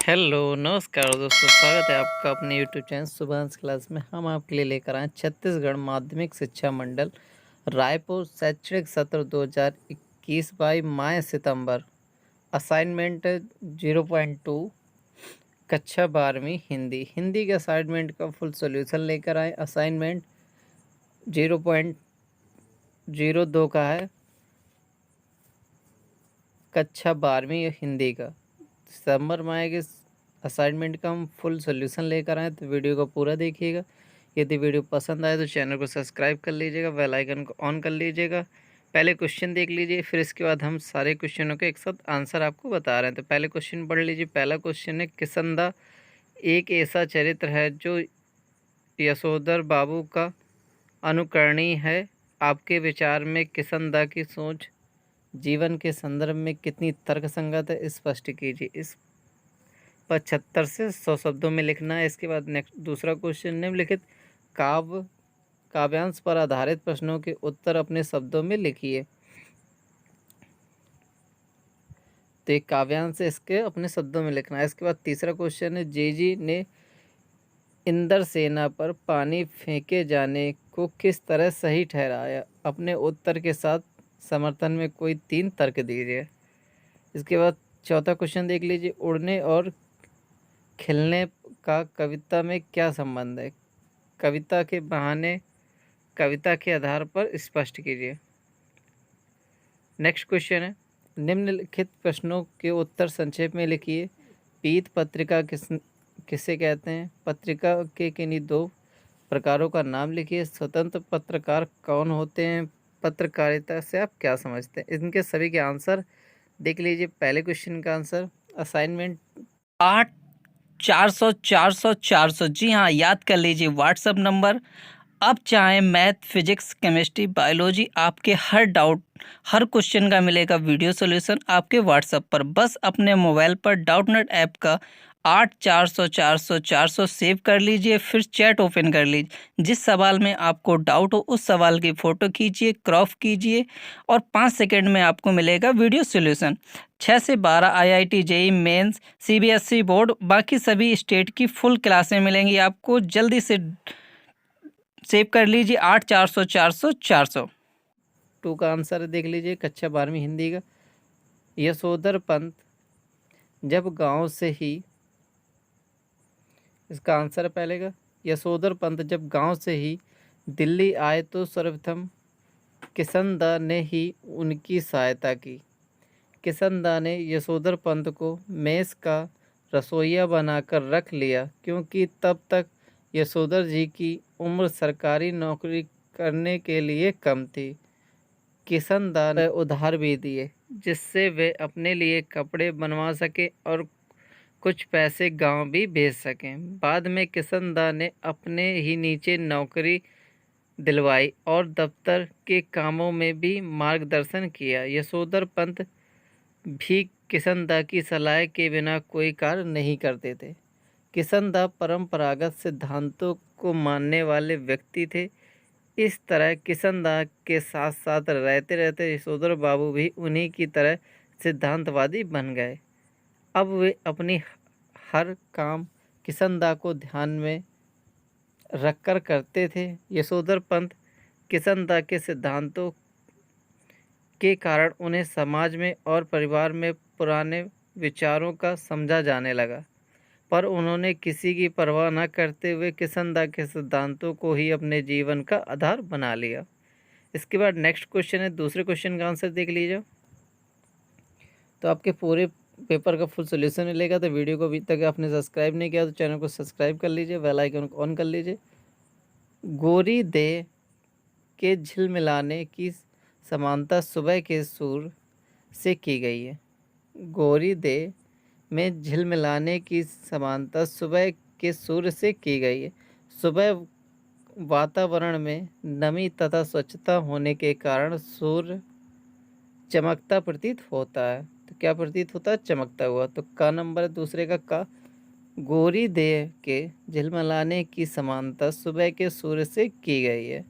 Hello नमस्कार दोस्तों, स्वागत है आपका अपने यूट्यूब चैनल सुभाष क्लास में। हम आपके लिए लेकर आए छत्तीसगढ़ माध्यमिक शिक्षा मंडल रायपुर शैक्षणिक सत्र 2021 बाई माह सितंबर असाइनमेंट 0.2 कक्षा 12वीं हिंदी के असाइनमेंट का फुल सॉल्यूशन लेकर आए। असाइनमेंट 0.02 का है, कक्षा 12वीं हिंदी का। सितंबर माह के असाइनमेंट का हम फुल सॉल्यूशन लेकर आए, तो वीडियो को पूरा देखिएगा। यदि वीडियो पसंद आए तो चैनल को सब्सक्राइब कर लीजिएगा, बेल आइकन को ऑन कर लीजिएगा। पहले क्वेश्चन देख लीजिए, फिर इसके बाद हम सारे क्वेश्चनों के एक साथ आंसर आपको बता रहे हैं। तो पहले क्वेश्चन पढ़ लीजिए। पहला क्वेश्चन है, किसंदा एक ऐसा चरित्र है जो यशोधर बाबू का अनुकरणीय है। आपके विचार में किसंदा की सोच जीवन के संदर्भ में कितनी तर्कसंगत है, स्पष्ट कीजिए। इस 75 से 100 शब्दों में लिखना है। इसके बाद नेक्स्ट दूसरा क्वेश्चन, निम्नलिखित काव्यांश पर आधारित प्रश्नों के उत्तर अपने शब्दों में लिखिए। तो एक काव्यांश इसके अपने शब्दों में लिखना है। इसके बाद तीसरा क्वेश्चन है, जेजी ने इंदर सेना पर पानी फेंके जाने को किस तरह सही ठहराया। अपने उत्तर के साथ समर्थन में कोई 3 तर्क दीजिए। इसके बाद चौथा क्वेश्चन देख लीजिए, उड़ने और खिलने का कविता में क्या संबंध है। कविता के बहाने कविता के आधार पर स्पष्ट कीजिए। नेक्स्ट क्वेश्चन है, निम्नलिखित प्रश्नों के उत्तर संक्षेप में लिखिए। पीत पत्रिका किसे कहते हैं। पत्रिका के किन्हीं 2 प्रकारों का नाम लिखिए। स्वतंत्र पत्रकार कौन होते हैं। पत्रकारिता से आप क्या समझते हैं। इनके सभी के आंसर देख लीजिए। पहले क्वेश्चन का आंसर, असाइनमेंट 8 400 400 400, जी हाँ, याद कर लीजिए व्हाट्सएप नंबर। अब चाहे मैथ, फिजिक्स, केमिस्ट्री, बायोलॉजी, आपके हर डाउट, हर क्वेश्चन का मिलेगा वीडियो सॉल्यूशन आपके व्हाट्सएप पर। बस अपने मोबाइल पर डाउटनेट ऐप का 8 400 400 400 सेव कर लीजिए, फिर चैट ओपन कर लीजिए। जिस सवाल में आपको डाउट हो उस सवाल की फ़ोटो खींचिए, क्रॉप कीजिए और 5 सेकंड में आपको मिलेगा वीडियो सॉल्यूशन। 6 से 12 IIT, JEE Mains, CBSE board, बाकी सभी स्टेट की फुल क्लासें मिलेंगी आपको। जल्दी से सेव कर लीजिए 8 400 400 400। 2 का आंसर देख लीजिए, कक्षा 12वीं हिंदी का। यशोधर पंत जब गांव से ही, इसका आंसर है पहले का, यशोधर पंत जब गांव से ही दिल्ली आए तो सर्वप्रथम किसंदा ने ही उनकी सहायता की। किसंदा ने यशोधर पंत को मेस का रसोइया बनाकर रख लिया, क्योंकि तब तक यशोधर जी की उम्र सरकारी नौकरी करने के लिए कम थी। किसंदा ने उधार भी दिए, जिससे वे अपने लिए कपड़े बनवा सके और कुछ पैसे गांव भी भेज सकें। बाद में किसंदा ने अपने ही नीचे नौकरी दिलवाई और दफ्तर के कामों में भी मार्गदर्शन किया। यशोधर पंत भी किसंदा की सलाह के बिना कोई कार्य नहीं करते थे। किसंदा परंपरागत सिद्धांतों को मानने वाले व्यक्ति थे। इस तरह किसंदा के साथ साथ रहते रहते यशोधर बाबू भी उन्हीं की तरह सिद्धांतवादी बन गए। अब वे अपनी हर काम किसंदा को ध्यान में रखकर करते थे। यशोधर पंत किसंदा के सिद्धांतों के कारण उन्हें समाज में और परिवार में पुराने विचारों का समझा जाने लगा, पर उन्होंने किसी की परवाह न करते हुए किसंदा के सिद्धांतों को ही अपने जीवन का आधार बना लिया। इसके बाद नेक्स्ट क्वेश्चन है, दूसरे क्वेश्चन का आंसर देख लीजिए। तो आपके पूरे पेपर का फुल सोल्यूशन मिलेगा। तो वीडियो को अभी तक आपने सब्सक्राइब नहीं किया तो चैनल को सब्सक्राइब कर लीजिए, बेल आइकन को ऑन कर लीजिए। गोरी दे के झिलमिलाने की समानता सुबह के सूर से की गई है। गोरी दे में झिलमिलाने की समानता सुबह के सूर्य से की गई है। सुबह वातावरण में नमी तथा स्वच्छता होने के कारण सूर्य चमकता प्रतीत होता है। तो क्या प्रतीत होता है, चमकता हुआ। तो का नंबर है दूसरे का। गोरी देह के झिलमिलाने की समानता सुबह के सूर्य से की गई है।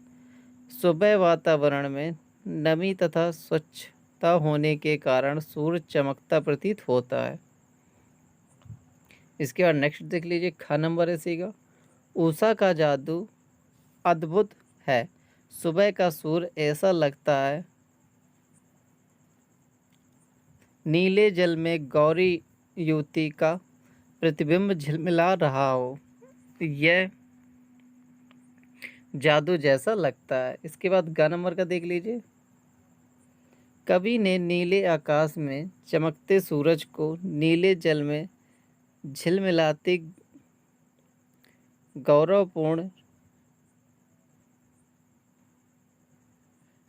सुबह वातावरण में नमी तथा स्वच्छता होने के कारण सूर्य चमकता प्रतीत होता है। इसके बाद नेक्स्ट देख लीजिए, खा नंबर है सी का, उषा का जादू अद्भुत है, सुबह का सूर्य ऐसा लगता है, नीले जल में गौरी युवती का प्रतिबिंब झिलमिला रहा हो, यह जादू जैसा लगता है। इसके बाद गा नंबर का देख लीजिए, कवि ने नीले आकाश में चमकते सूरज को नीले जल में झिलमिलाती गौरवपूर्ण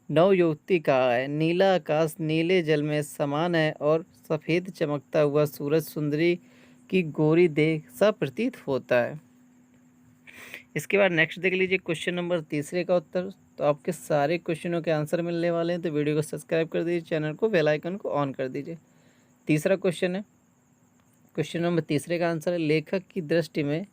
नवयुवती कहा है, नीला आकाश नीले जल में समान है और सफ़ेद चमकता हुआ सूरज सुंदरी की गोरी देह सा प्रतीत होता है। इसके बाद नेक्स्ट देख लीजिए, क्वेश्चन नंबर तीसरे का उत्तर। तो आपके सारे क्वेश्चनों के आंसर मिलने वाले हैं, तो वीडियो को सब्सक्राइब कर दीजिए, चैनल को बेल आइकन को ऑन कर दीजिए। तीसरा क्वेश्चन है, क्वेश्चन नंबर तीसरे का आंसर है, लेखक की दृष्टि में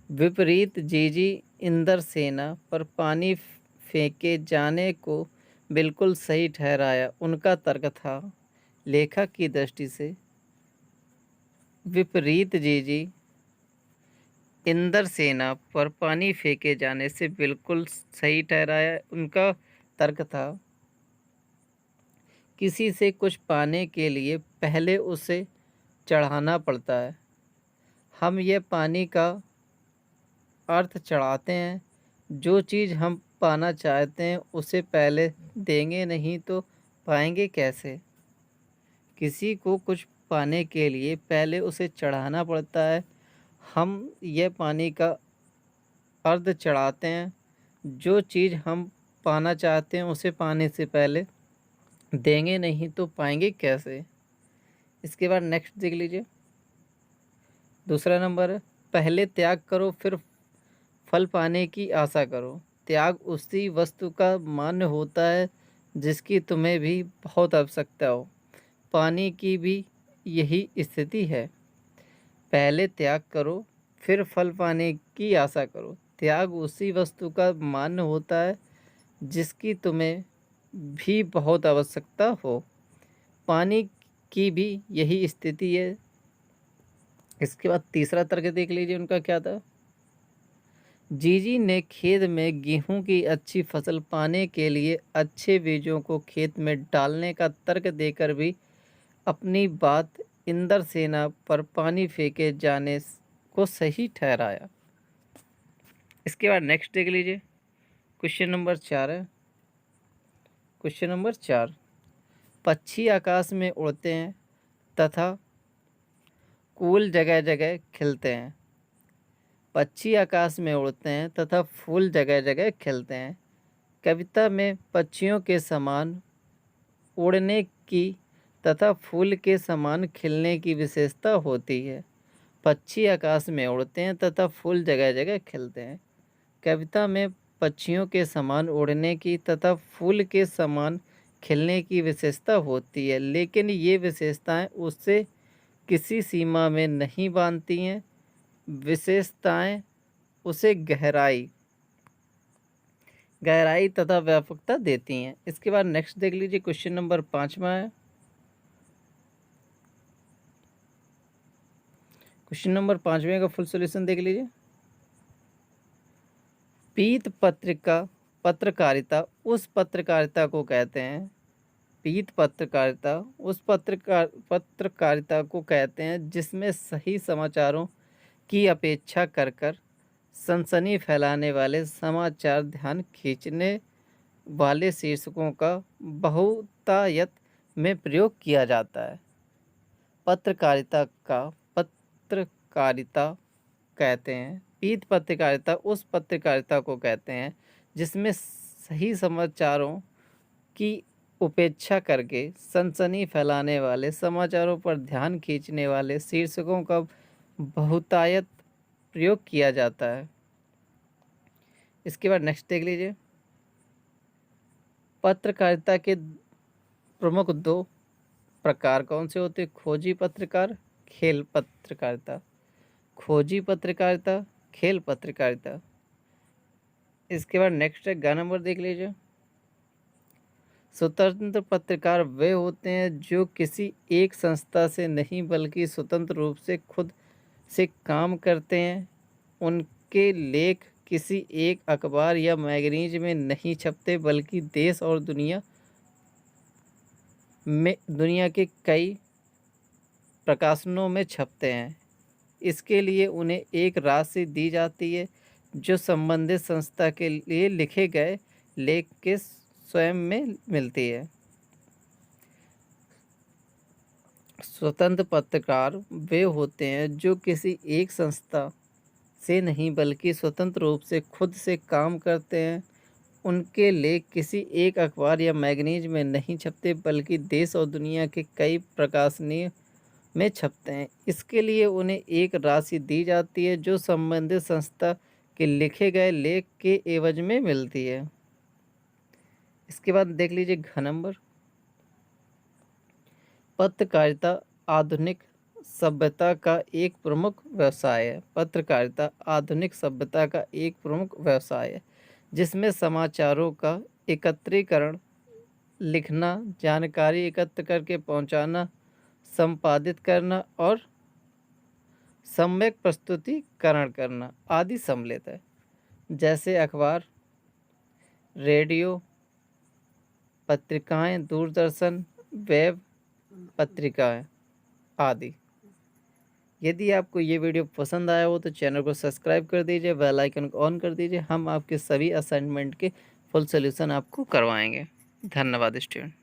विपरीत जीजी इंदर सेना पर पानी फेंके जाने को बिल्कुल सही ठहराया, उनका तर्क था। लेखक की दृष्टि से विपरीत जीजी इंदर सेना पर पानी फेंके जाने से बिल्कुल सही ठहराया, उनका तर्क था, किसी से कुछ पाने के लिए पहले उसे चढ़ाना पड़ता है, हम ये पानी का अर्थ चढ़ाते हैं, जो चीज़ हम पाना चाहते हैं उसे पहले देंगे नहीं तो पाएंगे कैसे। किसी को कुछ पाने के लिए पहले उसे चढ़ाना पड़ता है, हम यह पानी का अर्ध चढ़ाते हैं, जो चीज़ हम पाना चाहते हैं उसे पाने से पहले देंगे नहीं तो पाएंगे कैसे। इसके बाद नेक्स्ट देख लीजिए, दूसरा नंबर है, पहले त्याग करो फिर फल पाने की आशा करो, त्याग उसी वस्तु का मान्य होता है जिसकी तुम्हें भी बहुत आवश्यकता हो, पानी की भी यही स्थिति है। पहले त्याग करो फिर फल पाने की आशा करो, त्याग उसी वस्तु का मान्य होता है जिसकी तुम्हें भी बहुत आवश्यकता हो, पानी की भी यही स्थिति है। इसके बाद तीसरा तर्क देख लीजिए, उनका क्या था। जीजी ने खेत में गेहूं की अच्छी फसल पाने के लिए अच्छे बीजों को खेत में डालने का तर्क देकर भी अपनी बात इंदर सेना पर पानी फेंके जाने को सही ठहराया। इसके बाद नेक्स्ट देख लीजिए, क्वेश्चन नंबर 4 है। क्वेश्चन नंबर 4, पक्षी आकाश में उड़ते हैं तथा फूल जगह जगह खिलते हैं, पक्षी आकाश में उड़ते हैं तथा फूल जगह जगह खिलते हैं, कविता में पक्षियों के समान उड़ने की तथा फूल के समान खिलने की विशेषता होती है, पक्षी आकाश में उड़ते हैं तथा फूल जगह जगह खिलते हैं, कविता में पक्षियों के समान उड़ने की तथा फूल के समान खिलने की विशेषता होती है, लेकिन ये विशेषताएं उससे किसी सीमा में नहीं बांधती हैं, विशेषताएं उसे गहराई तथा व्यापकता देती हैं। इसके बाद नेक्स्ट देख लीजिए, क्वेश्चन नंबर 5वां है। क्वेश्चन नंबर 5वें का फुल सॉल्यूशन देख लीजिए। पीत पत्रकारिता उस पत्रकारिता को कहते हैं, पीत पत्रकारिता उस पत्रकारिता को कहते हैं जिसमें सही समाचारों की अपेक्षा कर सनसनी फैलाने वाले समाचार, ध्यान खींचने वाले शीर्षकों का बहुतायत में प्रयोग किया जाता है। पत्रकारिता कहते हैं, पीत पत्रकारिता उस पत्रकारिता को कहते हैं जिसमें सही समाचारों की उपेक्षा करके सनसनी फैलाने वाले समाचारों पर ध्यान खींचने वाले शीर्षकों का बहुतायत प्रयोग किया जाता है। इसके बाद नेक्स्ट देख लीजिए, पत्रकारिता के प्रमुख 2 प्रकार कौन से होते हैं, खोजी पत्रकार, खेल पत्रकारिता, खोजी पत्रकारिता, खेल पत्रकारिता। इसके बाद नेक्स्ट है गा नंबर देख लीजिए, स्वतंत्र पत्रकार वे होते हैं जो किसी एक संस्था से नहीं बल्कि स्वतंत्र रूप से खुद से काम करते हैं उनके लेख किसी एक अखबार या मैगजीन में नहीं छपते बल्कि देश और दुनिया के कई प्रकाशनों में छपते हैं। इसके लिए उन्हें एक राशि दी जाती है जो संबंधित संस्था के लिए लिखे गए लेख के स्वयं में मिलती है। स्वतंत्र पत्रकार वे होते हैं जो किसी एक संस्था से नहीं बल्कि स्वतंत्र रूप से खुद से काम करते हैं। उनके लेख किसी एक अखबार या मैगजीन में नहीं छपते बल्कि देश और दुनिया के कई प्रकाशनीय में छपते हैं। इसके लिए उन्हें एक राशि दी जाती है जो संबंधित संस्था के लिखे गए लेख के एवज में मिलती है। इसके बाद देख लीजिए घ नंबर। पत्रकारिता आधुनिक सभ्यता का एक प्रमुख व्यवसाय है। पत्रकारिता आधुनिक सभ्यता का एक प्रमुख व्यवसाय है जिसमें समाचारों का एकत्रीकरण, लिखना, जानकारी एकत्र करके पहुंचाना, संपादित करना और सम्यक प्रस्तुतिकरण करना आदि सम्मिलित है। जैसे अखबार, रेडियो, पत्रिकाएं, दूरदर्शन, वेब पत्रिकाएं आदि। यदि आपको ये वीडियो पसंद आया हो तो चैनल को सब्सक्राइब कर दीजिए, बेल आइकन को ऑन कर दीजिए। हम आपके सभी असाइनमेंट के फुल सॉल्यूशन आपको करवाएंगे। धन्यवाद स्टूडेंट।